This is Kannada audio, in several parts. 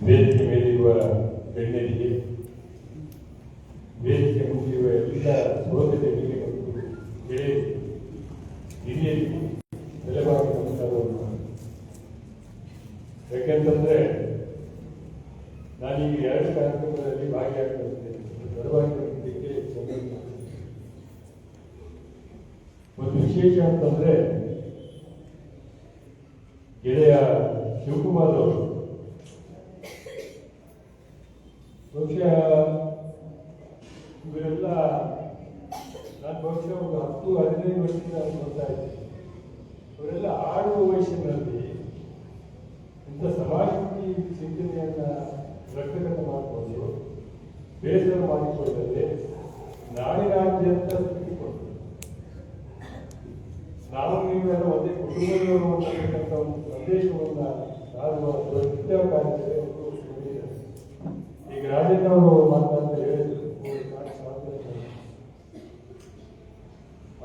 ವೇದಿಕೆ ಮೇಲಿರುವ ಗಣ್ಯರಿಗೆ, ವೇದಿಕೆ ಮುಗಿಯುವ ಎಲ್ಲ ಸಹೋದರರಿಗೆ ಮತ್ತು ಹಿರಿಯರಿಗೆ ಬಲವಾಗಿ ನಮಸ್ಕಾರವನ್ನು. ಯಾಕೆಂತಂದ್ರೆ ನಾನೀಗ 2 ಕಾರ್ಯಕ್ರಮದಲ್ಲಿ ಭಾಗಿಯಾಗ್ತಿದ್ದೇನೆ. ಬಲವಾಗಿದ್ದಕ್ಕೆ ಒಂದು ವಿಶೇಷ ಅಂತಂದ್ರೆ ಗೆಳೆಯ ಶಿವಕುಮಾರ್ ಅವರು ಬಹುಶಃ ಇವರೆಲ್ಲ ನಾನು ಬಹುಶಃ ಒಂದು 10-15 ವರ್ಷದಿಂದ ನೋಡ್ತಾ ಇದ್ದೀನಿ. ಇವರೆಲ್ಲ ಆಡುವ ವಯಸ್ಸಿನಲ್ಲಿ ಇಂಥ ಸಮಾಜಮುಖಿ ಚಿಂತನೆಯನ್ನ ರಕ್ತಗತ ಮಾಡಿಕೊಂಡು ಬೇಸರ ಮಾಡಿಕೊಳ್ಳದೆ ನಾಡಿನಾದ್ಯಂತ ಸುತ್ತಿಕೊಂಡು ನಾವು ನೀವೆಲ್ಲ ಒಂದೇ ಕುಟುಂಬದವರು ಅಂತಕ್ಕಂಥ ಒಂದು ಸಂದೇಶವನ್ನ ಸಾರುವ ದೊಡ್ಡ ಕಾರ್ಯ. ಈಗ ರಾಜೇಂದ್ರ ಅವರು ಮಾತನಾಡ್ತಾ ಹೇಳಿದ್ರು,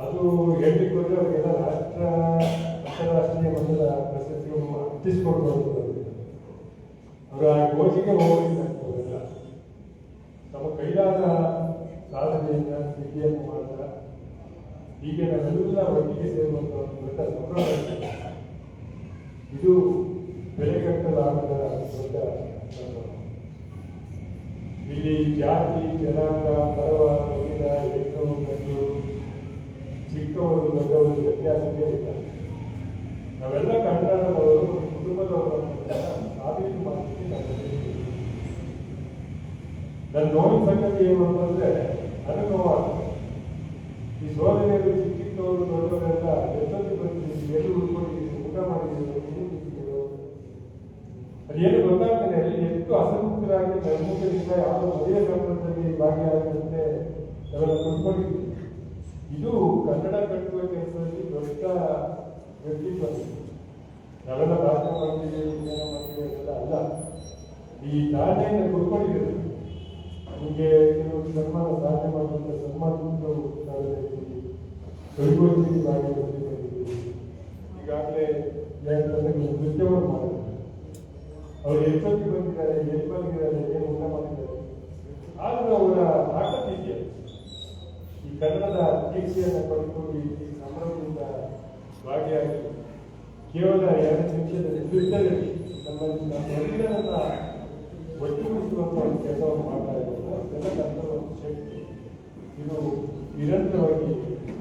ಅದು ಹೇಳಲಿಕ್ಕೆ ಹೋದ್ರೆ ಅವರಿಗೆಲ್ಲ ಅಂತಾರಾಷ್ಟ್ರೀಯ ಮಟ್ಟದ ಪ್ರಶಸ್ತಿಯನ್ನು ಹತ್ತಿಸ್ಕೊಂಡು ಬರುತ್ತದೆ. ಅವರು ಆ ಗೋಜಿಗೆ ಹೋಗಲಿಲ್ಲ. ತಮ್ಮ ಕೈಲಾದ ಸಾಧನೆಯಿಂದ ಸ್ಥಿತಿಯನ್ನು ಮಾತ್ರ ಹೀಗೆ ನಾವೆಲ್ಲ ಒಟ್ಟಿಗೆ ಸೇರುವಂತ ದೊಡ್ಡ ಸಂಭ್ರಮ. ಇದು ಬೆಲೆಗಟ್ಟಲಾಗದ ದೊಡ್ಡ ಸಂಭ್ರಮ. ಇಲ್ಲಿ ಜಾತಿ, ಜನಾಂಗ, ಪರವ, ಮಹಿಳ, ಹೆಣ್ಣು, ಗಂಡು, ಚಿಕ್ಕವರು, ದೊಡ್ಡವರು ವ್ಯತ್ಯಾಸವೇ ಇಲ್ಲ. ನಾವೆಲ್ಲ ಕನ್ನಡದವರು, ಕುಟುಂಬದವರು ಸಾಬೀತು ಮಾಡಲಿಕ್ಕೆ ನನ್ನ ನೋಡಿದ ಸಂಗತಿ ಏನು ಅಂತಂದ್ರೆ ಅನುಭವ. ಈ ಸೋದರಿಯರು ಚಿಕ್ಕಿದ್ದವರು ದೊಡ್ಡವರೆಲ್ಲ ಎಷ್ಟೊಂದು ಬಂದಿದ್ದೀವಿ, ಎಲ್ಲಿ ಉಳ್ಕೊಂಡಿದ್ದೀವಿ, ಊಟ ಮಾಡಿದ್ದೀವಿ, ಅದೇನು ಗೊತ್ತಾಗ್ತದೆ. ಅಲ್ಲಿ ಎಷ್ಟು ಅಸಮುಖರಾಗಿ ನಮ್ಮೂರಿನಿಂದ ಯಾವುದೋ ಮದುವೆ ಸಂದರ್ಭದಲ್ಲಿ ಭಾಗಿಯಾದಂತೆ ನಾವೆಲ್ಲ ಕುತ್ಕೊಂಡಿದ್ದೀವಿ. ಇದು ಕನ್ನಡ ಕಟ್ಟುವ ಕೆಲಸದಲ್ಲಿ ದೊಡ್ಡ ವ್ಯಕ್ತಿತ್ವ. ನಾವೆಲ್ಲ ಭಾಷಣ ಮಾಡ್ತೀವಿ, ವಿಜ್ಞಾನ ಮಾಡ್ತೀವಿ ಅದೆಲ್ಲ ಅಲ್ಲ. ಈ ಸಾಧನೆಯನ್ನು ಕುತ್ಕೊಂಡಿದ್ದೀವಿ. ನಿಮಗೆ ಕೆಲವು ಸನ್ಮಾನ ಸಾಧನೆ ಮಾಡುವಂಥ ಸನ್ಮಾನಗಳು ಕೈಗೊಳ್ಳಿ ಭಾಗಿಯಾಗಿದ್ದೀವಿ. ಈಗಾಗಲೇ ನೃತ್ಯವನ್ನು ಮಾಡಿದ್ದಾರೆ. ಅವರು ಎಷ್ಟೊತ್ತಿಗೆ ಬಂದಿದ್ದಾರೆ, ಎಲ್ಲಿ ಬಂದಿದ್ದಾರೆ, ಏನು ಊಟ ಮಾಡಿದ್ದಾರೆ, ಆದರೂ ಅವರ ತಾಕತ್ತಿದೆಯಾ ಈ ಕನ್ನಡದ ದೀಕ್ಷೆಯನ್ನು ಪಡೆದುಕೊಂಡು ಈ ಸಂಭ್ರಮದಿಂದ ಭಾಗಿಯಾಗಿ ಕೇವಲ 2 ನಿಮಿಷದ ನೃತ್ಯದಲ್ಲಿ ನಮ್ಮ ಮಹಿಳೆಯರನ್ನ ಒಟ್ಟುಗೂಡಿಸುವಂತ ಒಂದು ಕೆಲಸವನ್ನು ಮಾಡ್ತಾ ಇದ್ದಾರೆ. ಅದೆಲ್ಲ ಕನ್ನಡ ಒಂದು ಶಕ್ತಿ. ಇದು ನಿರಂತರವಾಗಿ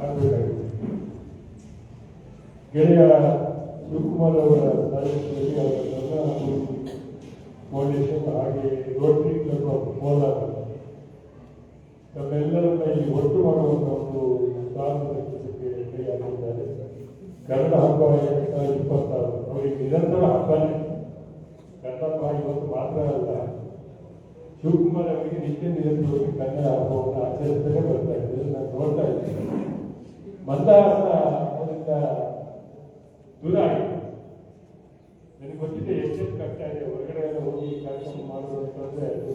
ಆಗಬೇಕಾಗಿದೆ. ಗೆಳೆಯ ಶಿವಕುಮಾರ್ ಅವರ ಫೌಂಡೇಶನ್ ಹಾಗೆ ರೋಟರಿ ಕ್ಲಬ್ ಆಫ್ ಕೋಲಾರ ತಮ್ಮೆಲ್ಲರನ್ನ ಇಲ್ಲಿ ಒಟ್ಟು ಮಾಡುವಂತ ಒಂದು ಸಾಧನ ಕೈಯಾಗಿದ್ದಾರೆ. ಕನ್ನಡ ಹಬ್ಬ 2026 ಅವರಿಗೆ ನಿರಂತರ ಹಬ್ಬನೇ. ಕನ್ನಡ ಹಬ್ಬ ಇವತ್ತು ಮಾತ್ರ ಅಲ್ಲ, ಶಿವಕುಮಾರ್ ಅವರಿಗೆ ನಿರಂತರವಾಗಿ ಕನ್ನಡ ಹಬ್ಬವನ್ನು ಆಚರಿಸಲೇ ಬರ್ತಾ ಇದ್ದಾರೆ. ನಾನು ನೋಡ್ತಾ ಇದ್ದೀನಿ. ಮಂದಹಾಸ ಅದರಿಂದ ದೂರ ಆಗಿದೆ. ನನಗೆ ಗೊತ್ತಿದೆ ಎಷ್ಟೆಷ್ಟು ಕಷ್ಟ ಇದೆ. ಹೊರಗಡೆ ಎಲ್ಲ ಹೋಗಿ ಕಾರ್ಯಕ್ರಮ ಮಾಡೋದು ಅಂತಂದ್ರೆ ಅದು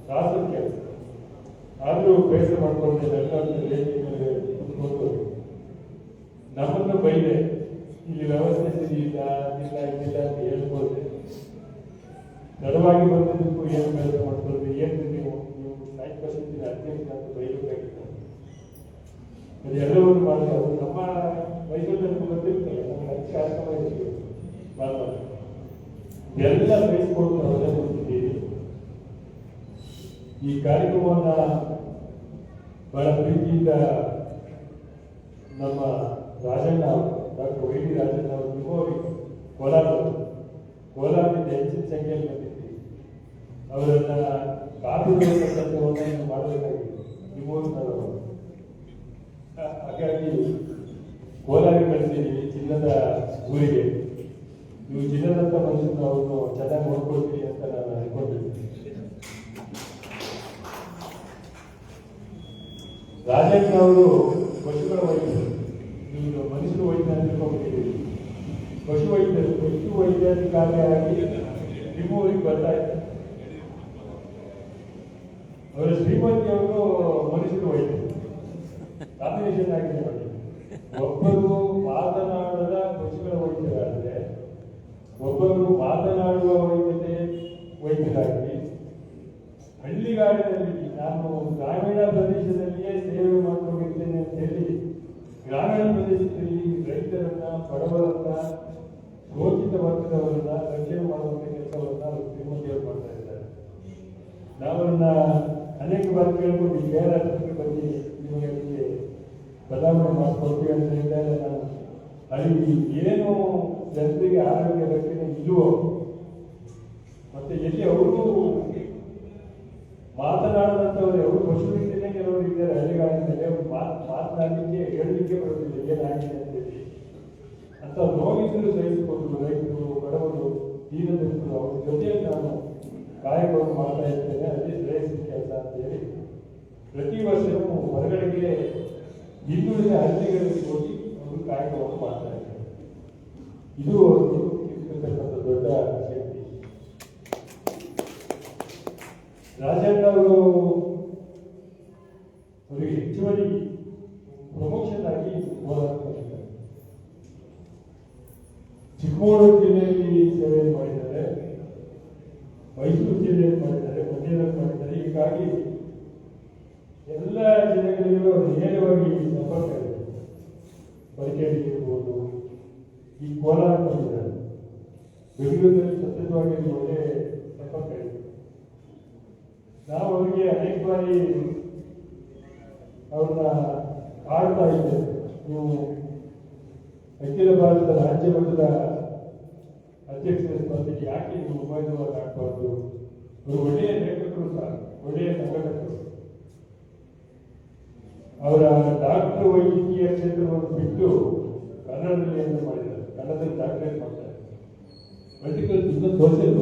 ಸಾಹಸದ ಕೆಲಸ. ಆದರೂ ಬೇಸರ ಮಾಡ್ಕೊಂಡು ನಮ್ಮನ್ನು ಬೈದೆ, ಇಲ್ಲಿ ವ್ಯವಸ್ಥೆ ಸರಿ ಇಲ್ಲ ಇದಿಲ್ಲ ಅಂತ ಹೇಳ್ಕೊಳ್ದೆ. ತಡವಾಗಿ ಬಂದಿದ್ದಕ್ಕೂ ಏನು ಕೆಲಸ ಮಾಡ್ಕೊಳ್ದೆ, ಏನು ನೀವು 5% ಅಧ್ಯಕ್ಷ ಅಂತ ಬೈಬೇಕಾಗಿತ್ತು. ಅದು ಎಲ್ಲವನ್ನು ಮಾಡಿದ್ರೆ ಅದು ನಮ್ಮ ವಯಸ್ಸಲ್ಲಿ ಗೊತ್ತಿರ್ತಲ್ಲ. ನಮ್ಗೆ ಹೆಚ್ಚು ಕಾರ್ಯಕ್ರಮ ಇರ್ತೀವಿ ಎಲ್ಲ ಬಯಸ್ಕೊಂಡು ನಾವೆಲ್ಲ ಕೊಡ್ತಿದ್ದೀವಿ. ಈ ಕಾರ್ಯಕ್ರಮವನ್ನ ಬಹಳ ಪ್ರೀತಿಯಿಂದ ನಮ್ಮ Rajanna, doctor Y D Rajanna ಅವರು ನಿಮ್ಮವರಿಗೆ ಕೋಲಾರದಿಂದ ಹೆಚ್ಚಿನ ಸಂಖ್ಯೆಯಲ್ಲಿ ಬಂದಿದ್ದೀವಿ. ಅವರನ್ನ ಕಾಪಿರುವಂತಹವನ್ನು ಮಾಡಬೇಕಾಗಿದೆ ನಿಮ್ಮವರು. ಹಾಗಾಗಿ ಕೋಲಾರಿಗೆ ಕಳಿಸಿದ್ದೀವಿ, ಚಿನ್ನದ ಊರಿಗೆ. ನೀವು ಚಿನ್ನದಂತ ಮನುಷ್ಯನ ಅವ್ರನ್ನು ಚೆನ್ನಾಗಿ ನೋಡ್ಕೊಳ್ತೀವಿ ಅಂತ ನಾನು ಅನ್ಕೊಂಡಿದ್ದೀನಿ. ರಾಜೇಂದ್ರ ಅವರು ಪಶುಗಳ ವೈದ್ಯರು, ನೀವು ಮನುಷ್ಯರು ವೈದ್ಯ ಅಂತ ತಿಳ್ಕೊಂಡ್ಬಿಟ್ಟಿದ್ದೀವಿ. ಪಶು ವೈದ್ಯಾಧಿಕಾರಿಯಾಗಿ ನಿಮ್ಮ ಊರಿಗೆ ಬರ್ತಾ ಇದ್ದಾರೆ. ಅವರ ಶ್ರೀಮತಿಯವರು ಮನುಷ್ಯರು ವೈದ್ಯರು, ಕಾಂಬಿನೇಷನ್ ಆಗಿದೆ. ಒಬ್ಬರು ಮಾತನಾಡದ ಪಶುಗಳ ವೈದ್ಯರಾದರೆ ಒಬ್ಬರು ಮಾತನಾಡುವ ವೈದ್ಯರಾಗಿ ಹಳ್ಳಿಗಾಡಿನಲ್ಲಿ ನಾನು ಗ್ರಾಮೀಣ ಪ್ರದೇಶದಲ್ಲಿಯೇ ಸೇವೆ ಮಾಡಿಕೊಂಡಿದ್ದೇನೆ ಅಂತ ಹೇಳಿ ಗ್ರಾಮೀಣ ಪ್ರದೇಶದಲ್ಲಿ ರೈತರನ್ನ, ಬಡವರನ್ನ, ಶೋಷಿತ ವರ್ಗದವರನ್ನ ರಕ್ಷಣೆ ಮಾಡುವಂತ ಕೆಲಸವನ್ನ ಶ್ರೀಮತಿಯವರು ಮಾಡ್ತಾ ಇದ್ದಾರೆ. ನಾವನ್ನ ಅನೇಕ ಬಾರಿ ಕೇಳ್ಕೊಂಡು ಬೇರೆ ಬಗ್ಗೆ ನಿಮಗೆ ಬದಲಾವಣೆ ಮಾಡಿಕೊಡ್ತೀವಿ ಅಂತ ಹೇಳಿದಾಗ ನಾನು ಅಲ್ಲಿ ಏನು ಜನರಿಗೆ ಆರೋಗ್ಯ ರಕ್ಷಣೆ ಇಲ್ಲವೋ ಮತ್ತೆ ಎಲ್ಲಿ ಅವರು ಮಾತನಾಡದಂತವ್ರು ಅವರು ಪಶುವಿನ ಕೆಲವರು ಇದ್ದಾರೆ ಹಳ್ಳಿಗಾಡಿನಲ್ಲಿ ಅವರು ಮಾತನಾಡಲಿಕ್ಕೆ ಹೇಳಲಿಕ್ಕೆ ಬರೋದಿಲ್ಲ ಏನಾಗಿದೆ ಅಂತೇಳಿ ಅಂತ ನೋವಿದ್ರು ಸಹಿಸಿಕೊಂಡು ರೈತರು, ಬಡವರು, ದೀನದಲಿತರು ಅವ್ರ ಜೊತೆಯಲ್ಲಿ ನಾನು ಕಾಯಕವನ್ನು ಮಾಡ್ತಾ ಇರ್ತೇನೆ. ಅದೇ ಶ್ರೇಯಸ್ಸಿನ ಕೆಲಸ ಅಂತ ಹೇಳಿ ಪ್ರತಿ ವರ್ಷವೂ ಹೊರಗಡೆಗೆ ಹಿಂದುಳಿದ ಹಳ್ಳಿಗಳಿಗೆ ಹೋಗಿ ಅವರು ಕಾಯಕವನ್ನು ಮಾಡ್ತಾ ಇದ್ದಾರೆ. ಇದು ಒಂದು ಇರ್ತಕ್ಕಂಥ ದೊಡ್ಡ ಶಕ್ತಿ. ರಾಜಣ್ಣ ಅವರು ಅವರಿಗೆ ಹೆಚ್ಚುವರಿ ಪ್ರಮೋಷನ್ ಆಗಿ ಹೋರಾಟ ಮಾಡಿದ್ದಾರೆ. ಚಿಕ್ಕಮಗಳೂರು ಜಿಲ್ಲೆಯಲ್ಲಿ ಸೇವೆ ಮಾಡಿದ್ದಾರೆ, ಮೈಸೂರು ಜಿಲ್ಲೆಯಲ್ಲಿ ಮಾಡಿದ್ದಾರೆ, ಮಂಡ್ಯದಲ್ಲಿ ಮಾಡಿದ್ದಾರೆ. ಹೀಗಾಗಿ ಎಲ್ಲ ಜಿಲ್ಲೆಗಳಿಗೂ ಅವರು ನೇರವಾಗಿ ಸಂಪರ್ಕ ಇದೆ. ಮಡಿಕೇರಿ ಇರ್ಬೋದು, ಈ ಕೋಲಾರ ಬಂದಿದ್ದಾರೆ, ಬೆಂಗಳೂರಿನಲ್ಲಿ ಸತತವಾಗಿ ಒಳ್ಳೆ ಸಂಪರ್ಕ ಇದೆ. ನಾವು ಅವರಿಗೆ ಅನೇಕ ಬಾರಿ ಅವ್ರನ್ನ ಆಡ್ತಾ ಇದ್ದೇವೆ. ನೀವು ಅಖಿಲ ಭಾರತ ರಾಜ್ಯ ಮಟ್ಟದ ಅಧ್ಯಕ್ಷರ ಸ್ಪರ್ಧೆಗೆ ಯಾಕೆ ನೀವು ಉಮೇದುವಾರ ಹಾಕಬಾರ್ದು? ಅವರು ಒಳ್ಳೆಯ ಲೇಖಕರು ಸಹ, ಒಳ್ಳೆಯ ಸಂಘಟಕರು. ಅವರ ಡಾಕ್ಟರ್ ವೈದ್ಯಕೀಯ ಕ್ಷೇತ್ರವನ್ನು ಬಿಟ್ಟು ಕನ್ನಡದಲ್ಲಿ ಏನು ಮಾಡಿದ್ದಾರೆ, ಕನ್ನಡದಲ್ಲಿ ಡಾಕ್ಟರೇಟ್ ಮಾಡ್ತಾರೆ. ಪೊಲಿಟಿಕಲ್ ಇನ್ನೂ ಸೋಷಿಯಲ್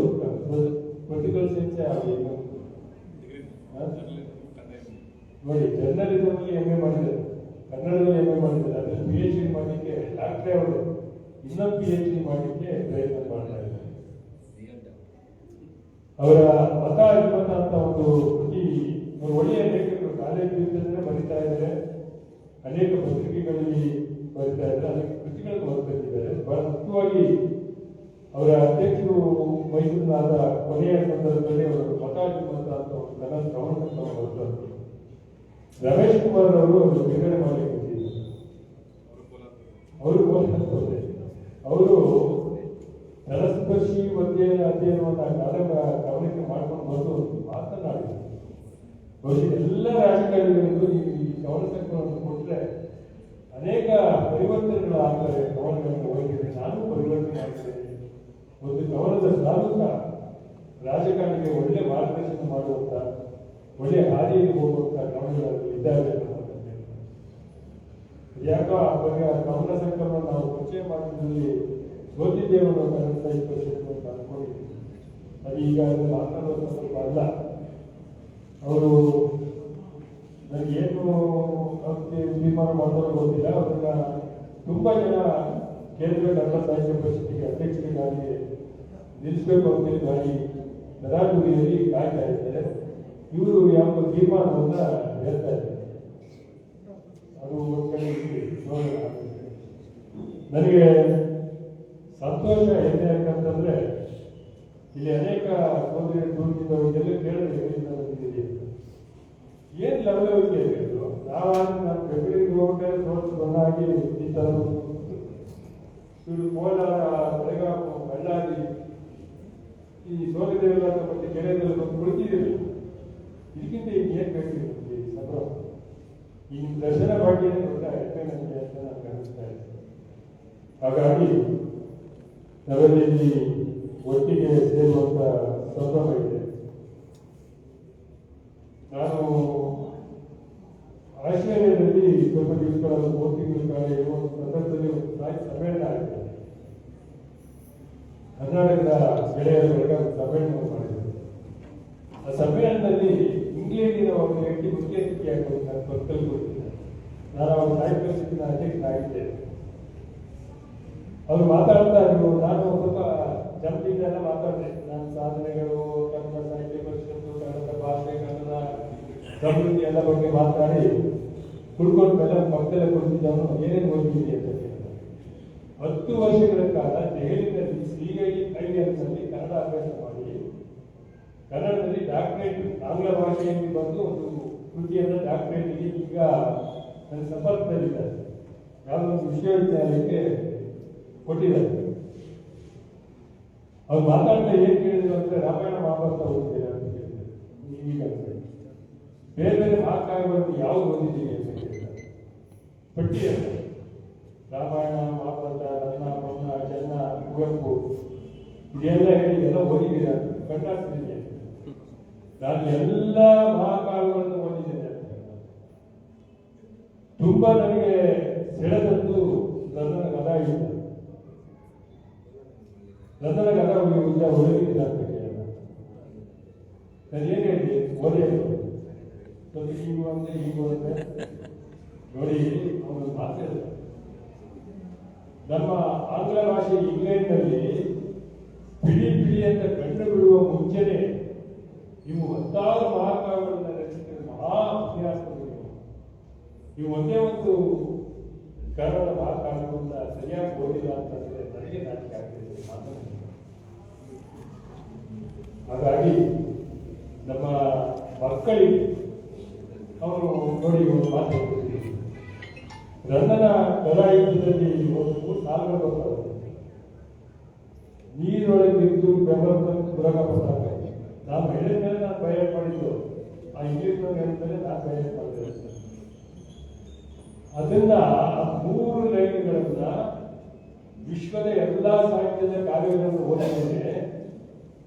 ಪೊಲಿಟಿಕಲ್ ಸೈನ್ಸ್ ಆಗಲಿ ನೋಡಿ, ಜರ್ನಲಿಸಮ್ ಎಂ ಎ ಮಾಡಿದ್ದಾರೆ, ಕನ್ನಡದಲ್ಲಿ ಎಂ ಎ ಮಾಡಿದ್ದಾರೆ. ಅದರಲ್ಲಿ PhD ಮಾಡಲಿಕ್ಕೆ ಡಾಕ್ಟ್ರೇ ಅವರು ಇನ್ನೊಂದು PhD ಮಾಡಲಿಕ್ಕೆ ಪ್ರಯತ್ನ ಮಾಡ್ತಾ ಇದ್ದಾರೆ. ಅವರ ಮತ ಅಭಿಮತ ಅಂತ ಒಂದು ಕೃತಿ, ಒಳ್ಳೆಯ ಲೇಖಕರು, ಕಾಲೇಜು ಇರ್ತದೆ ಬರೀತಾ ಇದ್ದಾರೆ, ಅನೇಕ ಪತ್ರಿಕೆಗಳಲ್ಲಿ ಬರೀತಾ ಇದ್ದಾರೆ, ಅನೇಕ ಕೃತಿಗಳನ್ನು ಹೊರತಂದಿದ್ದಾರೆ. ಬಹಳ ಮುಖ್ಯವಾಗಿ ಅವರ ಅಧ್ಯಕ್ಷರು ಮೈಸೂರಿನಾದ ಕೊನೆಯ ಸಂದರ್ಭದಲ್ಲಿ ಅವರು ಮತ ಅಭಿಮತ ಅಂತ ಒಂದು ಗಮನವನ್ನು ಹೊರತಂದರು. ರಮೇಶ್ ಕುಮಾರ್ ಅವರು ಬಿಡುಗಡೆ ಮಾಡಲಿಕ್ಕೆ ಅವರು ಅವರು ಜಲಸ್ಪರ್ಶಿ ಅಧ್ಯಯನವನ್ನು ಗಮನಕ್ಕೆ ಮಾಡ್ಕೊಂಡು ಬಂದು ಮಾತನಾಡಿದರು. ಬಹುಶಃ ಎಲ್ಲ ರಾಜಕಾರಣಿಗಳಿಗೂ ಈ ಗಮನವನ್ನು ಕೊಟ್ಟರೆ ಅನೇಕ ಪರಿವರ್ತನೆಗಳು ಆಗ್ತವೆ. ಗಮನಗಳನ್ನು ಹೋಗಿದ್ದೇನೆ, ನಾನು ಪರಿವರ್ತನೆ ಆಗ್ತೇನೆ. ಒಂದು ಗಮನದ ಸಾಧಕ ರಾಜಕಾರಣಿಗೆ ಒಳ್ಳೆ ಮಾರ್ಗದರ್ಶನ ಮಾಡುವಂತ, ಒಳ್ಳೆ ಹಾದಿಯಲ್ಲಿ ಹೋಗುವಂತ ಗಮನಗಳು ಇದ್ದಾವೆ. ಯಾಕೋ ಆ ಬಗ್ಗೆ ಗಮನ ಸಂಕಲನ ನಾವು ಪರಿಚಯ ಮಾಡಿದ್ರಲ್ಲಿ ಸೋತಿದ್ದೇವನ್ನೋ ಅಂತ ಅನ್ಕೊಂಡಿದ್ದೀವಿ. ಅದು ಈಗ ಮಾತನಾಡುವ ಸ್ವಲ್ಪ ಅಲ್ಲ. ಅವರು ನನಗೇನು ತೀರ್ಮಾನ ಮಾಡೋದು ಗೊತ್ತಿಲ್ಲ. ಅವ್ರನ್ನ ತುಂಬಾ ಜನ ಕೇಂದ್ರ ಕನ್ನಡ ಸಾಹಿತ್ಯ ಪರಿಷತ್ತಿಗೆ ಅಧ್ಯಕ್ಷರಿಗಾಗಿ ನಿಲ್ಲಿಸಬೇಕು ಅಂತೇಳಿ ಗಾಡಿ ನರಾಗುರಿಯಲ್ಲಿ ಕಾಯ್ತಾ ಇದ್ದಾರೆ. ಇವರು ಯಾವ ತೀರ್ಮಾನವನ್ನ ಹೇಳ್ತಾ ಇದ್ದಾರೆ. ಅದು ನನಗೆ ಸಂತೋಷ ಏನೇ ಯಾಕಂತಂದ್ರೆ ಇಲ್ಲಿ ಅನೇಕ ಸೋದರಿ ದೂರದಿಂದವರಿಗೆಲ್ಲ ಕೇಳಿದ್ರೆ ಬಂದಿದ್ದೀರಿ, ಏನ್ ಲವಲವಿಕೆ ಇರಬೇಕು. ನಾನು ಬೆಂಗಳೂರಿಗೆ ಹೋಗ್ಬೇಕಾದ್ರೆ ಸೋತು ಬಂದಾಗಿ ಈ ತರ ಕೋಲಾರ, ಬೆಳಗಾವಿ, ಬಳ್ಳಾರಿ, ಈ ಸೋಲಿದೇವರ ಮತ್ತೆ ಕೆರೆಯಲ್ಲಿ ಬಂದು ಕುಳಿತಿದ್ದೀವಿ. ಇದಕ್ಕಿಂತ ಈಗ ಏನ್ ಬೇಕಿರುತ್ತೆ ಸಂಭ್ರಮ. ಈ ದರ್ಶನ ಭಾಗ್ಯ ದೊಡ್ಡ ಹೆಮ್ಮೆ ನನಗೆ ಅಂತ ನಾನು ಗಮನಿಸ್ತಾ ಇದ್ದೆ. ಹಾಗಾಗಿ ನಾವೆಲ್ಲಿ ಒಟ್ಟಿಗೆ ಸೇರುವಂತ ಸಂಭ್ರಮ ಇದೆ. ನಾನು ಆಸ್ಟ್ರೇಲಿಯಾದಲ್ಲಿ ಸ್ವಲ್ಪ ದಿವಸಗಳ 3 ತಿಂಗಳ ಕಾಲ ಇರುವ ಸಂದರ್ಭದಲ್ಲಿ ಒಂದು ಸಾಹಿತ್ಯ ಸಮ್ಮೇಳನ ಆಗಿದೆ. ಕರ್ನಾಟಕದ ಗೆಳೆಯರ ಬಳಿಕ ಒಂದು ಸಮ್ಮೇಳನ ಮಾಡಿದರು. ಆ ಸಮ್ಮೇಳನದಲ್ಲಿ ಇಂಗ್ಲೆಂಡಿನ ಒಬ್ಬ ವ್ಯಕ್ತಿ ಮುಖ್ಯ ಅತಿಥಿಯಾಗಿ ನಾನು ಪಕ್ಕದಲ್ಲಿ ಕೊಟ್ಟಿದ್ದೆ. ನಾನು ಅವ್ರ ಸಾಹಿತ್ಯ ಪರಿಷತ್ತಿನ ಅಧ್ಯಕ್ಷನಾಗಿದ್ದೇನೆ. ಅವರು ಮಾತಾಡ್ತಾ ಇದ್ರು. ನಾನು ಸ್ವಲ್ಪ ಜನತೆಲ್ಲ ಮಾತಾಡಿದೆ. ನನ್ನ ಸಾಧನೆಗಳು, ಕನ್ನಡ ಸಾಹಿತ್ಯ ಪರಿಷತ್ತು, ಕನ್ನಡ ಭಾಷೆ, ಕನ್ನಡ ಸಮೃದ್ಧಿ ಎಲ್ಲ ಬಗ್ಗೆ ಮಾತಾಡಿ ಕುಡ್ಕೊಂಡ ಮೇಲೆ ಪಕ್ಕದಲ್ಲೇ ಕೊಡ್ತಿದ್ದವನು ಏನೇನು ಓದಿದ್ದೀರಿ ಅಂತ ಕೇಳಿದ. 10 ವರ್ಷಗಳ ಕಾಲ ದೆಹಲಿಯಲ್ಲಿ CIISನಲ್ಲಿ ಕನ್ನಡ ಅಭ್ಯಾಸ ಮಾಡಿ ಕನ್ನಡದಲ್ಲಿ ಡಾಕ್ಟರೇಟ್ ಆಂಗ್ಲ ಭಾಷೆಯಲ್ಲಿ ಬಂದು ಒಂದು ಕೃತಿಯನ್ನು ಡಾಕ್ಟರೇಟ್ಗೆ ಈಗ ನನ್ನ ಸಂಪರ್ಕದಲ್ಲಿದ್ದಾರೆ. ಯಾವುದೊಂದು ವಿಶ್ವವಿದ್ಯಾಲಯಕ್ಕೆ ಕೊಟ್ಟಿದ್ದಾರೆ. ಅವ್ರು ಮಾತಾಡ್ತಾ ಏನ್ ಕೇಳಿದ್ರು ಅಂದ್ರೆ ರಾಮಾಯಣ ಮಹಾಭಾರತ ಓದಿದ್ದೀರಾ ಅಂತ ಕೇಳಿದ್ರು. ಈಗ ಬೇರೆ ಬೇರೆ ಮಹಾಕಾವ್ಯಗಳನ್ನು ಯಾವ್ದು ಓದಿದ್ದೀರಿ ಅಂತ ಕೇಳಿದ್ದಾರೆ. ಪಟ್ಟಿಯಲ್ಲಿ ರಾಮಾಯಣ ಮಹಾಭಾರತ ರನ್ನ ಪನ್ನ ಚೆನ್ನ ಕುವೆಂಪು ಇದೆಲ್ಲ ಹೇಳಿ ಎಲ್ಲ ಓದಿದ್ದೀರಾ ಅಂತ ಕಣ್ಣಾಡ್ತಿದ್ದೀನಿ. ನಾನು ಎಲ್ಲ ಮಹಾಕಾವ್ಯಗಳನ್ನು ಓದಿದ್ದೇನೆ ಅಂತ. ತುಂಬಾ ನನಗೆ ಸೆಳೆದದ್ದು ನನ್ನ ಕಥ ಇದೆ. ನನ್ನ ಕಥ ಒಳಗಿದ್ದ ಅಂತ ಕೇಳಿದ. ನಾನು ಏನ್ ಹೇಳಿ ಓದೇ ಈಗ ಅಂದ್ರೆ ನೋಡಿ ಅವನು ಮಾತಾಡಿದ. ನಮ್ಮ ಆಂಗ್ಲ ಭಾಷೆ ಇಂಗ್ಲೆಂಡ್ನಲ್ಲಿ ಬಿಡಿ ಅಂತ ಕಂಡು ಬಿಡುವ ಮುಂಚೆನೆ ನೀವು 10 ಮಹಾಕಾವ್ಯಗಳನ್ನು ರಚಿಸಿದ ಮಹಾ ಇತಿಹಾಸಗಳು. ನೀವು ಒಂದೇ ಒಂದು ಕನ್ನಡ ಮಹಾಕಾವ್ಯವನ್ನ ಸರಿಯಾಗಿ ಓದಿಲ್ಲ ಅಂತಂದ್ರೆ ನನಗೆ ನಾಚಿಕೆ ಆಗ್ತಿದೆ ಮಾತಾಡಿ. ಹಾಗಾಗಿ ನಮ್ಮ ಮಕ್ಕಳಿಗೆ ಅವರು ನೋಡಿ ಒಂದು ಮಾತು ಹೇಳ್ತಿದ್ದೀವಿ. ರನ್ನನ ಕಲಾಯುದ್ಧದಲ್ಲಿ ಒಂದು 3 ಸಾಲುಗಳು ಬರ್ತಾರೆ. ನೀರೊಳಗಿದ್ದು ಬೆವರನ್ನು ಸುರಗಪಟ್ಟಾಗ ನಾನು ಹೇಳಿದ ಮೇಲೆ ನಾನು ಭಯ ಮಾಡಿದ್ದು, ಆ ಇಂಗ್ಲಿಷ್ನಲ್ಲಿ ಹೇಳಿದ್ಮೇಲೆ ನಾನು ಭಯ ಮಾಡಿದೆ. ಅದನ್ನ 3 ಲೈನ್ಗಳನ್ನ ವಿಶ್ವದ ಎಲ್ಲಾ ಸಾಹಿತ್ಯದ ಕಾರ್ಯಗಳನ್ನು ಓದಿದ್ದೇನೆ.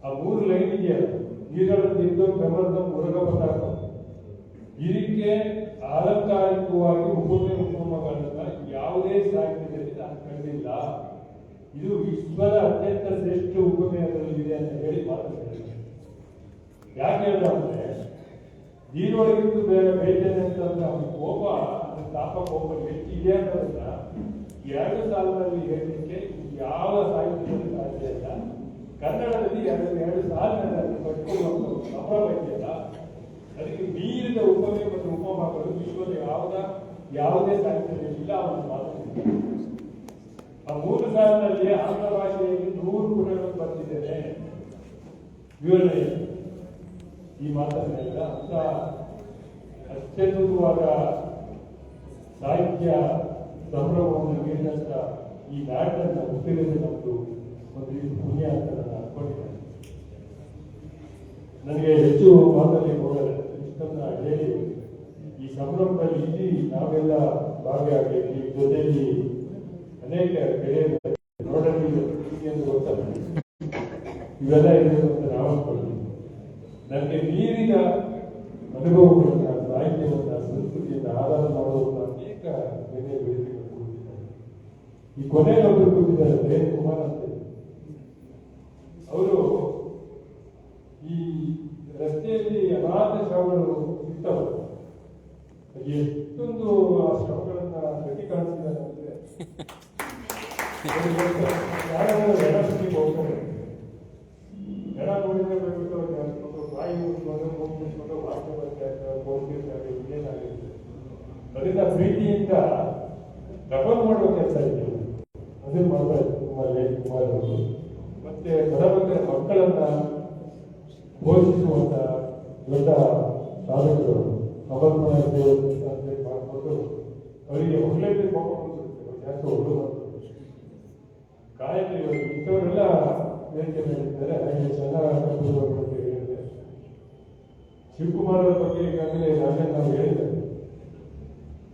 ಆ 3 ಲೈನ್ ಇದೆಯಲ್ಲ, ನೀರೊಳಗಿದ್ದು ಬೆವರನ್ನು ಸುರಗಪಟ್ಟಾಗ ಇದಕ್ಕೆ ಅಲಂಕಾರಿಕವಾಗಿ ಉಪಮೆಗಳನ್ನ ಯಾವುದೇ ಸಾಹಿತ್ಯದಲ್ಲಿ ನಾನು ಕಂಡಿಲ್ಲ. ಇದು ವಿಶ್ವದ ಅತ್ಯಂತ ಶ್ರೇಷ್ಠ ಉಪಮೆಯಲ್ಲಿ ಇದೆ ಅಂತ ಹೇಳಿ ಮಾತನಾಡಿದೆ. ಯಾಕೆ ಹೇಳಿದ ಅಂದ್ರೆ ನೀರೊಳಗಿದ್ದು ಬೇಜಾನೆ ಅಂತಂದ್ರೆ ಅವನ ಕೋಪ, ಅದರ ತಾಪ ಕೋಪ ಹೆಚ್ಚಿದೆ ಅನ್ನೋದನ್ನ 2 ಸಾಲಿನಲ್ಲಿ ಹೇಳಲಿಕ್ಕೆ ಯಾವ ಸಾಹಿತ್ಯದಲ್ಲಿ ಸಾಧ್ಯ ಇಲ್ಲ. ಕನ್ನಡದಲ್ಲಿ 2 ಸಾಲಿನಲ್ಲಿ ಕಟ್ಕೊಳ್ಳುವಂತ ಸಂಭ್ರಮ ಇದೆಯಲ್ಲ, ಅದಕ್ಕೆ ಮೀರಿದ ಉಪಮೆ ಮತ್ತು ಉಪಮಾಗಳು ವಿಶ್ವದ ಯಾವುದೇ ಸಾಹಿತ್ಯದಲ್ಲಿ ಇಲ್ಲ. ಅವನು ಮಾತನಾಡಿದ ಆ 3 ಸಾಲಿನಲ್ಲಿ ಆಂಗ್ಲ ಭಾಷೆಯಲ್ಲಿ 100 ಪುಟಗಳನ್ನು ಬರ್ತಿದ್ದೇನೆ ವಿವರಣೆ. ಈ ಮಾತನ್ನೆಲ್ಲ ಅಂತ ಅತ್ಯದ್ಭುತವಾದ ಸಾಹಿತ್ಯ ಸಂಭ್ರಮವನ್ನು ನೀಡಿದಂತ ಈ ನಾಡನ್ನ ಹುಟ್ಟಿದರೆ ನಮ್ಮದು ಒಂದು ರೀತಿ ಪುಣ್ಯ ಅಂತ ನಾನು ಅನ್ಕೊಂಡಿದ್ದೇನೆ. ನನಗೆ ಹೆಚ್ಚು ಮಾತಲ್ಲಿ ಹೋಗಲ್ಲ, ಇಷ್ಟನ್ನ ಹೇಳಿ ಈ ಸಂಭ್ರಮದಲ್ಲಿ ಇಲ್ಲಿ ನಾವೆಲ್ಲ ಭಾಗಿಯಾಗಲಿ, ಜೊತೆಯಲ್ಲಿ ಅನೇಕ ಗೆಳೆಯರು ನೋಡಲಿ ಎಂದು ಗೊತ್ತಲ್ಲ, ಇವೆಲ್ಲ ಇದೆ ಅಂತ ನಾವು ಅನ್ಕೊಳ್ತೀವಿ. ನನಗೆ ಮೀರಿದ ಅನುಭವಗಳನ್ನ, ಸಾಹಿತ್ಯವನ್ನ, ಸಂಸ್ಕೃತಿಯನ್ನ ಆಧಾರ ಮಾಡುವಂತ ಅನೇಕ ಬೇರೆ ವೇದಿಕೆಗಳು ಕೂತಿದ್ದಾರೆ. ಈ ಕೊನೆಯಲ್ಲಿ ಒಬ್ಬರು ಕೂತಿದ್ದಾರೆ, ಪ್ರೇಮ್ ಕುಮಾರ್ ಅಂತ. ಅವರು ಈ ರಸ್ತೆಯಲ್ಲಿ ಅನಾಥ ಶವಗಳು ಸಿಗ್ತವೆ. ಎಷ್ಟೊಂದು ಆ ಶವಗಳನ್ನ ಗಟ್ಟಿ ಕಾಣಿಸಿದ್ದಾರೆ ಅಂದ್ರೆ ಹೋಗ್ತಾರೆ. ಜನ ನೋಡಿದ್ರೆ ಬಿಟ್ಟು ಬಾಯಿ ಹೋಗ್ಬಿಟ್ಟು ವಾಸನೆ ಬರ್ತಾರೆ, ಹೋಗ್ತಿರ್ತಾರೆ, ಇನ್ನೇನಾಗಿರುತ್ತೆ. ಅದರಿಂದ ಪ್ರೀತಿಯಿಂದ ಡಬಲ್ ಮಾಡುವ ಕೆಲಸ ಇದೆ. ಅದನ್ನು ಮಾಡ್ತಾರೆ ಕುಮಾರ್ ಅವರು. ಮತ್ತೆ ಬಡಬಗ್ಗರ ಮಕ್ಕಳನ್ನ ಪೋಷಿಸುವಂತ ದೊಡ್ಡ ಸಾಧಕರು ಸಮರ್ಪಣಾ ಸೇವೆ ಮಾಡಿಕೊಂಡು ಅವರಿಗೆ ಒಳ್ಳೆಯ ಪಾಪ ಯಾಕೆ ಒಳ್ಳೆ ಕಾಯಕ ಇಂಥವರೆಲ್ಲ ವೇದಿಕೆ ಮೇಲಿದ್ದಾರೆ. ಹಾಗೆ ಚೆನ್ನಾಗಿ ಹೇಳಿದೆ. ಶಿವಕುಮಾರ್ ಅವರ ಬಗ್ಗೆ ಈಗಾಗಲೇ ರಾಜನ್ ನಾವು ಹೇಳಿದ್ದಾರೆ.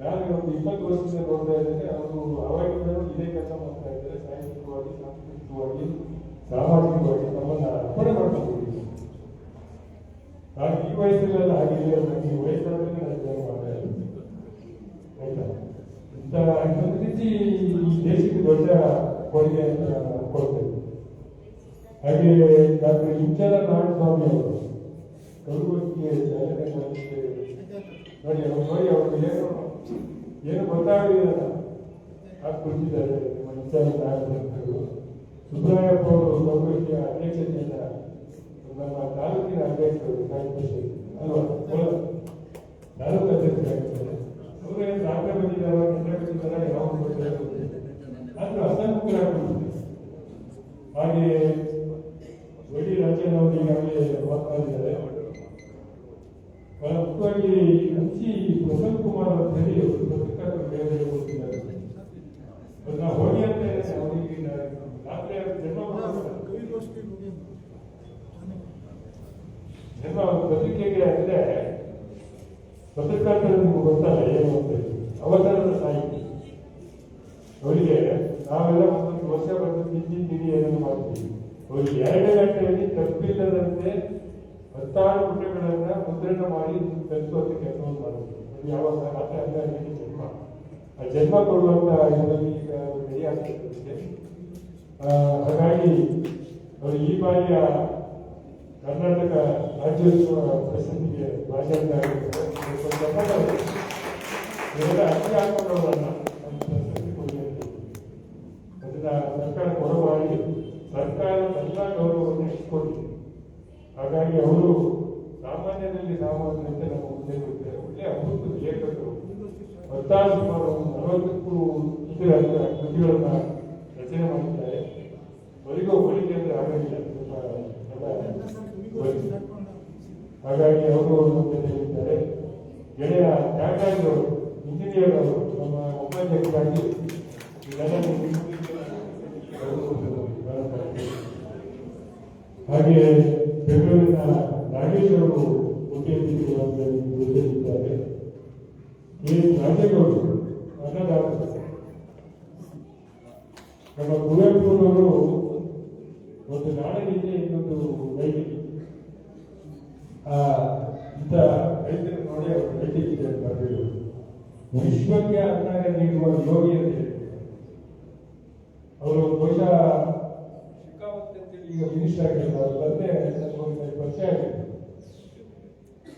ನಾನು ಒಂದು 20 ವರ್ಷದಿಂದ ನೋಡ್ತಾ ಇದ್ದೇನೆ. ಅವರು ಅವಾಗಿಂದಲೂ ಇದೇ ಕೆಲಸ ಮಾಡ್ತಾ ಇದ್ದಾರೆ. ಸಾಹಿತ್ಯಿಕವಾಗಿ, ಸಾಂಸ್ಕೃತಿಕವಾಗಿ, ಸಾಮಾಜಿಕವಾಗಿ ನಮ್ಮನ್ನ ಅರ್ಪಣೆ ಮಾಡ್ಕೊಂಡು ನಾನು ಈ ವಯಸ್ಸಲ್ಲೆಲ್ಲ ಹಾಗಿದೆ. ಈ ವಯಸ್ಸಾದ್ರೆ ನಾನು ಜನ ಮಾಡ್ತಾ ಇದ್ದೀನಿ. ಆಯ್ತಾ? ಇನ್ನೊಂದು ರೀತಿ ಈ ದೇಶಕ್ಕೆ ದೊಡ್ಡ ಕೊಡುಗೆ ಅಂತ ನಾನು ಅನ್ಕೊಳ್ತೇನೆ. ಹಾಗೆ ಡಾಕ್ಟರ್ ಇಂಚರ ನಾರಾಯಣಸ್ವಾಮಿ ಅವರು ಕಲಬುರಗಿಗೆ ನೋಡಿ ಅವ್ರಿಗೆ ಏನು ಗೊತ್ತಾಗಲಿಲ್ಲ ಆಗ ಕೊಟ್ಟಿದ್ದಾರೆ. ನಿಮ್ಮ ಇಂಚರ ನಾರಾಯಣಸ್ವಾಮಿಗಳು ಸುಬ್ರಾಯಪ್ಪ ಅವರು ಕಲಬುರಗಿಯ ಅಧ್ಯಕ್ಷತೆಯಿಂದ ನಮ್ಮ ತಾಲೂಕಿನ ಅಧ್ಯಕ್ಷರು ಅಲ್ವಾ, ತಾಲೂಕು ಅಧ್ಯಕ್ಷರಾಗಿದ್ದಾರೆ. ಅವರು ಏನು ಡಾಕ್ಟರ್ ಬಂದಿದ್ದಾರೆ, ಯಾವ ಆದ್ರೂ ಅಸಂಖ್ಯರಾಗಿರುತ್ತೆ. ಹಾಗೆ ವೈಡಿ ರಾಜ್ಯನವರು ಈಗಾಗಲೇ ಮಾತನಾಡಿದ್ದಾರೆ. ಬಹಳ ಮುಖ್ಯವಾಗಿ ಮುಂಚಿ ಪ್ರಸನ್ನ ಕುಮಾರ್ ಅಂತ ಹೇಳಿ ಅವರು ಪತ್ರಕರ್ತರು ಬೇರೆ ಹೋಗ್ತಿದ್ದಾರೆ. ನಾವು ಹೋಗಿ ಅಂತ ಅವರಿಗೆ ರಾತ್ರಿ ಜನ್ಮ ಪತ್ರಿಕೆಗೆ ಅಂದ್ರೆ ಪತ್ರಕರ್ತರು ನಿಮ್ಗೆ ಗೊತ್ತಲ್ಲ ಏನು ಅಂತ ಅವಸರದ ಸಾಹಿತಿ. ಅವರಿಗೆ ನಾವೆಲ್ಲ ಒಂದೊಂದು ವರ್ಷ ಬಂದು ತಿಂದಿದ್ದೀವಿ ಏನನ್ನು ಮಾಡ್ತೀವಿ. ಅವರಿಗೆ 2 ಗಂಟೆಯಲ್ಲಿ ತಪ್ಪಿಲ್ಲದಂತೆ 16 ಪುಟಗಳನ್ನ ಮುದ್ರಣ ಮಾಡಿ ತಲುಪುವಂತ ಕೆಲಸವನ್ನು ಮಾಡುವುದು. ಅದು ಯಾವಾಗ ರಾತ್ರಿ 12 ಜನ್ಮ ಆ ಜನ್ಮ ಕೊಡುವಂತ ಇದರಲ್ಲಿ ಈಗ ರೆಡಿ ಆಗ್ತಿದೆ. ಹಾಗಾಗಿ ಅವರು ಈ ಬಾರಿಯ ಕರ್ನಾಟಕ ರಾಜ್ಯೋತ್ಸವ ಪ್ರಶಸ್ತಿಗೆ ಭಾಷಣಕಾರರಾಗಿದ್ದಾರೆ. ಇವೆಲ್ಲ ಅರ್ಜಿ ಹಾಕೊಂಡವರನ್ನ ಪ್ರಶಸ್ತಿ ಕೊಡಬೇಕು. ಅದನ್ನ ಸರ್ಕಾರ ಕೊಡಬಾರಿ ಸರ್ಕಾರ ಎಲ್ಲ ಗೌರವವನ್ನು ಇಟ್ಕೊಂಡಿದೆ. ಹಾಗಾಗಿ ಅವರು ಸಾಮಾನ್ಯದಲ್ಲಿ ಸಾಮಾನ್ಯತೆ ನಮ್ಮ ಮುಂದೆ ಇರುತ್ತೆ. ಒಳ್ಳೆ ಅದ್ಭುತ ಲೇಖಕರು 16 ಸುಮಾರು 40ಕ್ಕೂ ಕೃತಿಗಳನ್ನ ರಚನೆ ಮಾಡಿದ್ದಾರೆ. ಅವರಿಗೂ ಹೋಲಿಕೆ ಅಂದ್ರೆ ಆಗಲಿಲ್ಲ. ಹಾಗಾಗಿ ಅವರು ನಮ್ಮ ಜೊತೆ ಇದ್ದಾರೆ. ಗೆಳೆಯ ತ್ಯಾಗರಾಜ್ ಅವರು ಇಂಜಿನಿಯರ್ ಅವರು ನಮ್ಮ ಉಪಾಧ್ಯಕ್ಷರಾಗಿ ಹಾಗೆ ಬೆಂಗಳೂರಿನ ನಾಗೇಶ್ ಅವರು ಮುಖ್ಯಮಂತ್ರಿಗಳಿದ್ದಾರೆ. ರಾಜೇಗೌಡರು ಅನ್ನದಾತ ನಮ್ಮ ಕುವೆಂಪುರವರು ಒಂದು ನಾಡಗೀತೆ ಇನ್ನೊಂದು ನೈತಿಕ ಇಂಥ ರೈತರ ನೋಡಿ ಅವರು ನೈತಿಕ ಬರಬೇಕು. ವಿಶ್ವಕ್ಕೆ ಅನ್ನ ನೀಡುವ ಯೋಗಿ ಅಂತ ಹೇಳಿ ಅವರು ಬಹುಶಃ ಶಿಕಾವತ್ ಈಗ ಮಿನಿಸ್ಟರ್ ಆಗಿರ್ತಾರೆ. ಬಂದ್ರೆ 5 ವರ್ಷ ಆಗಿದೆ.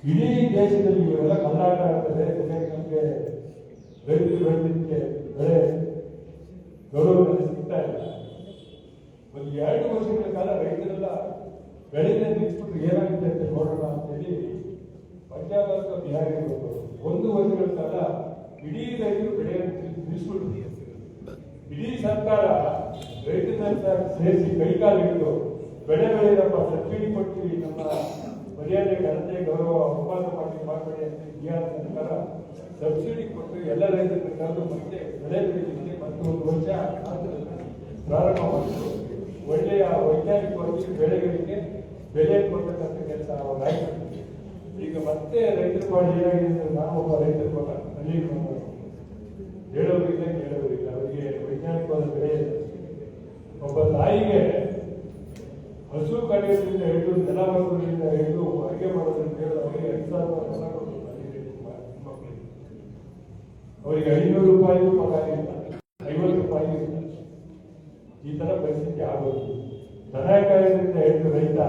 ಇಡೀ ದೇಶದಲ್ಲಿ ಇವರೆಲ್ಲ ಕರ್ನಾಟ ಆಗ್ತದೆ. ನಮಗೆ ರೈತರು ಬೆಳೆದಿದ್ದಕ್ಕೆ ಬೆಳೆ ಗೌರವ ಸಿಗ್ತಾ ಇಲ್ಲ. ಒಂದು 2 ವರ್ಷಗಳ ಕಾಲ ರೈತರೆಲ್ಲ ಬೆಳೆದ ನಿಲ್ಸ್ಬಿಟ್ರು ಏನಾಗುತ್ತೆ ಅಂತ ನೋಡೋಣ ಅಂತ ಹೇಳಿ ಪಂಜಾಬ್ ಅಥವಾ ಬಿಹಾರ ಇರಬೇಕು 1 ವರ್ಷಗಳ ಕಾಲ ಇಡೀ ರೈತರು ಬೆಳೆಯನ್ನು ನಿಲ್ಲಿಸ್ಬಿಟ್ರು. ಇಡೀ ಸರ್ಕಾರ ರೈತನಂತ ಸೇರಿಸಿ ಕೈಕಾಲು ಹಿಡಿದು ಬೆಳೆ ಬೆಳೆಯಪ್ಪ ಸಬ್ಸಿಡಿ ಕೊಡ್ತೀವಿ, ನಮ್ಮ ಮರ್ಯಾದೆ ಘನತೆ ಗೌರವ ಅಪಮಾನ ಮಾಡಬೇಡಿ ಅಂತ ಬಿಹಾರ ಸರ್ಕಾರ ಸಬ್ಸಿಡಿ ಕೊಟ್ಟು ಎಲ್ಲ ರೈತರನ್ನ ಕರೆದು ಮತ್ತೆ ಬೆಳೆ ಬೆಳೆಯಲಿಕ್ಕೆ ಮತ್ತೆ 1 ವರ್ಷ ಪ್ರಾರಂಭ ಮಾಡಿದ್ರು. ಒಳ್ಳೆಯ ವೈಜ್ಞಾನಿಕವಾಗಿ ಬೆಳೆಗಳಿಗೆ ಬೆಲೆ ಕೊಡ್ತಕ್ಕಂಥ ಕೆಲಸ ಅವಾಗ ಆಯ್ತು. ಈಗ ಮತ್ತೆ ರೈತರ ಮಾಡಿ ಏನಾಗಿದೆ, ನಾನೊಬ್ಬ ರೈತರ ಮಗ, ಅಲ್ಲಿ ಹೇಳೋರಿಲ್ಲ ಕೇಳೋರಿಲ್ಲ. ಅವರಿಗೆ ವೈಜ್ಞಾನಿಕವಾದ ಬೆಲೆ ಇದೆ. ಒಬ್ಬ ತಾಯಿಗೆ ಹಸು ಕಡಿಯೋದ್ರಿಂದ ಹಿಡಿದು ನೆಲ ಮಾಡೋದ್ರಿಂದ ಹಿಡಿದು ಅಡುಗೆ ಮಾಡೋದ್ರಿಂದ ಹಿಡಿದು ಅವರಿಗೆ 5,000 ಮಕ್ಕಳಿಗೆ ಅವರಿಗೆ 500 ರೂಪಾಯಿ ಪಗಾರ ಇಲ್ಲ, 50 ರೂಪಾಯಿ ಇಲ್ಲ. ಈ ತರ ಪರಿಸ್ಥಿತಿ ಆಗೋದು. ದನ ಕಾಯೋದ್ರಿಂದ ಹಿಡಿದು ರೈತ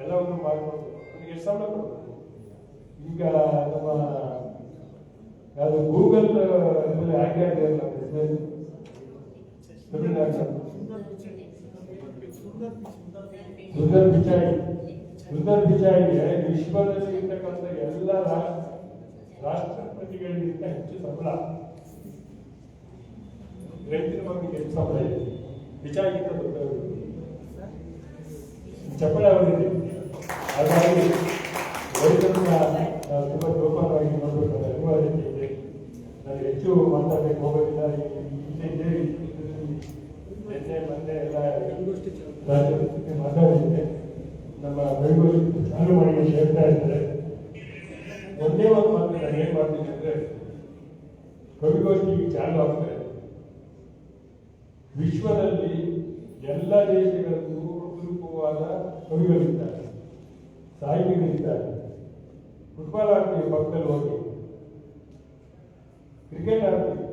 ಎಲ್ಲವನ್ನು ಮಾಡ್ಬೋದು. ಅವನಿಗೆ ಎಷ್ಟು ಸಂಬಳ ಕೊಡ್ಬೇಕು? ಈಗ ನಮ್ಮ ಯಾವುದು ಗೂಗಲ್ ಆಯ್ಕೆ ಆಗಿರಲ್ಲ ತಮಿಳುನಾಡು ಸುಂದರ್ ಪಿಚಾಯಿಗೆ ವಿಶ್ವದಲ್ಲಿ ಇರ್ತಕ್ಕಂಥ ಎಲ್ಲ ರಾಷ್ಟ್ರಪತಿಗಳಿಗಿಂತ ಹೆಚ್ಚು ಸಂಬಳ. ರೈತರ ಮಗನಿಗೆ ಹೆಚ್ಚು ಸಂಬಳ ಇದೆ. ಪಿಚಾಯಿಗಿಂತ ದೊಡ್ಡವರು ಚಪ್ಪಳ ಅವರಿದೆ. ಹಾಗಾಗಿ ರೈತರನ್ನ ತುಂಬಾ ಜೋಪಾನವಾಗಿ ನೋಡಬೇಕು. ಅನಿವಾರ್ಯತೆ ಇದೆ. ನಾನು ಹೆಚ್ಚು ಮಾತಾಡಲಿಕ್ಕೆ ಹೋಗೋದಿಲ್ಲ. ನಿನ್ನೆ ಮೊನ್ನೆ ಎಲ್ಲ ರಾಜ್ಯಕ್ಕೆ ಮಾತಾಡಿದ್ದೆ. ನಮ್ಮ ಬೆಳಗೋಷ್ಠಿ ಚಾಲು ಮಾಡಿ ಹೇಳ್ತಾ ಇದ್ದಾರೆ. ಒಂದೇ ಒಂದು ಮಾತು ನಾನು ಏನ್ ಮಾಡ್ತೀನಿ ಅಂದ್ರೆ, ಕವಿಗೋಷ್ಠಿ ಚಾಲು ಆಗ್ತಾ ಇದೆ. ವಿಶ್ವದಲ್ಲಿ ಎಲ್ಲ ದೇಶಗಳಲ್ಲೂ ಅಪರೂಪವಾದ ಕವಿಗಳಿದ್ದಾರೆ, ಸಾಹಿತಿಗಳಿದ್ದಾರೆ. ಫುಟ್ಬಾಲ್ ಆಡ್ತೀವಿ ಪಕ್ಕದಲ್ಲಿ ಹೋಗಿ, ಕ್ರಿಕೆಟ್ ಆಡ್ತೀವಿ,